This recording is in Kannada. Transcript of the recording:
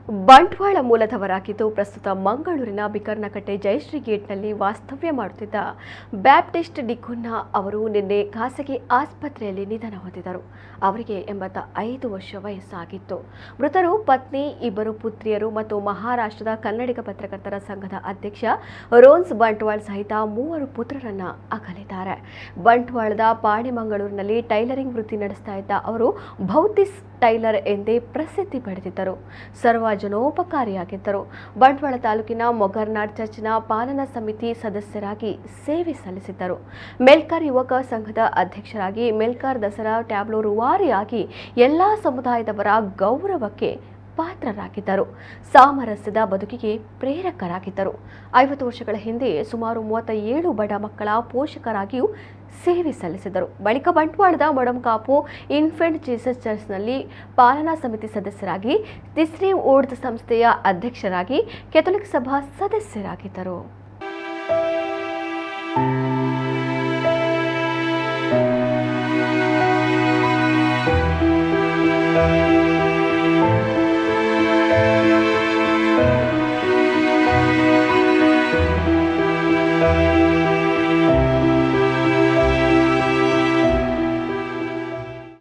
ಬಂಟ್ವಾಳ ಮೂಲದವರಾಗಿದ್ದು ಪ್ರಸ್ತುತ ಮಂಗಳೂರಿನ ಬಿಕರ್ನಕಟ್ಟೆ ಜಯಶ್ರೀ ಗೇಟ್ನಲ್ಲಿ ವಾಸ್ತವ್ಯ ಮಾಡುತ್ತಿದ್ದ ಬ್ಯಾಪ್ಟಿಸ್ಟ್ ಡಿಕುನ್ನ ಅವರು ನಿನ್ನೆ ಖಾಸಗಿ ಆಸ್ಪತ್ರೆಯಲ್ಲಿ ನಿಧನ ಹೊಂದಿದರು. ಅವರಿಗೆ 85 ವರ್ಷ ವಯಸ್ಸಾಗಿತ್ತು. ಮೃತರು ಪತ್ನಿ, 2 ಪುತ್ರಿಯರು ಮತ್ತು ಮಹಾರಾಷ್ಟ್ರದ ಕನ್ನಡಿಗ ಪತ್ರಕರ್ತರ ಸಂಘದ ಅಧ್ಯಕ್ಷ ರೋನ್ಸ್ ಬಂಟ್ವಾಳ ಸಹಿತ 3 ಪುತ್ರರನ್ನ ಅಗಲಿದ್ದಾರೆ. ಬಂಟ್ವಾಳದ ಪಾಣೆಮಂಗಳೂರಿನಲ್ಲಿ ಟೈಲರಿಂಗ್ ವೃತ್ತಿ ನಡೆಸ್ತಾ ಇದ್ದ ಅವರು ಭೌತಿಸ್ ಟೈಲರ್ ಎಂದೇ ಪ್ರಸಿದ್ಧಿ ಪಡೆದಿದ್ದರು. ಸರ್ವಜನೋಪಕಾರಿಯಾಗಿದ್ದರು. ಬಂಟ್ವಾಳ ತಾಲೂಕಿನ ಮೊಗರ್ನಾಡ್ ಚರ್ಚ್ನ ಪಾಲನಾ ಸಮಿತಿ ಸದಸ್ಯರಾಗಿ ಸೇವೆ ಸಲ್ಲಿಸಿದ್ದರು. ಮೆಲ್ಕಾರ್ ಯುವಕ ಸಂಘದ ಅಧ್ಯಕ್ಷರಾಗಿ, ಮೆಲ್ಕಾರ್ ದಸರಾ ಟ್ಯಾಬ್ಲೋ ರೂವಾರಿಯಾಗಿ ಎಲ್ಲಾ ಸಮುದಾಯದವರ ಗೌರವಕ್ಕೆ ಪಾತ್ರರಾಗಿದ್ದರು. ಸಾಮರಸ್ಯದ ಬದುಕಿಗೆ ಪ್ರೇರಕರಾಗಿದ್ದರು. 50 ವರ್ಷಗಳ ಹಿಂದೆ ಸುಮಾರು 37 ಬಡ ಮಕ್ಕಳ ಪೋಷಕರಾಗಿಯೂ ಸೇವೆ ಸಲ್ಲಿಸಿದರು. ಬಳಿಕ ಬಂಟ್ವಾಳದ ಮೊಡಂಕಾಪು ಇನ್ಫೆಂಟ್ ಜೀಸಸ್ ಚರ್ಚ್ನಲ್ಲಿ ಪಾಲನಾ ಸಮಿತಿ ಸದಸ್ಯರಾಗಿ, ತಿಸ್ರಿ ಓಡ್ದ್ ಸಂಸ್ಥೆಯ ಅಧ್ಯಕ್ಷರಾಗಿ, ಕೆಥೋಲಿಕ್ ಸಭಾ ಸದಸ್ಯರಾಗಿದ್ದರು.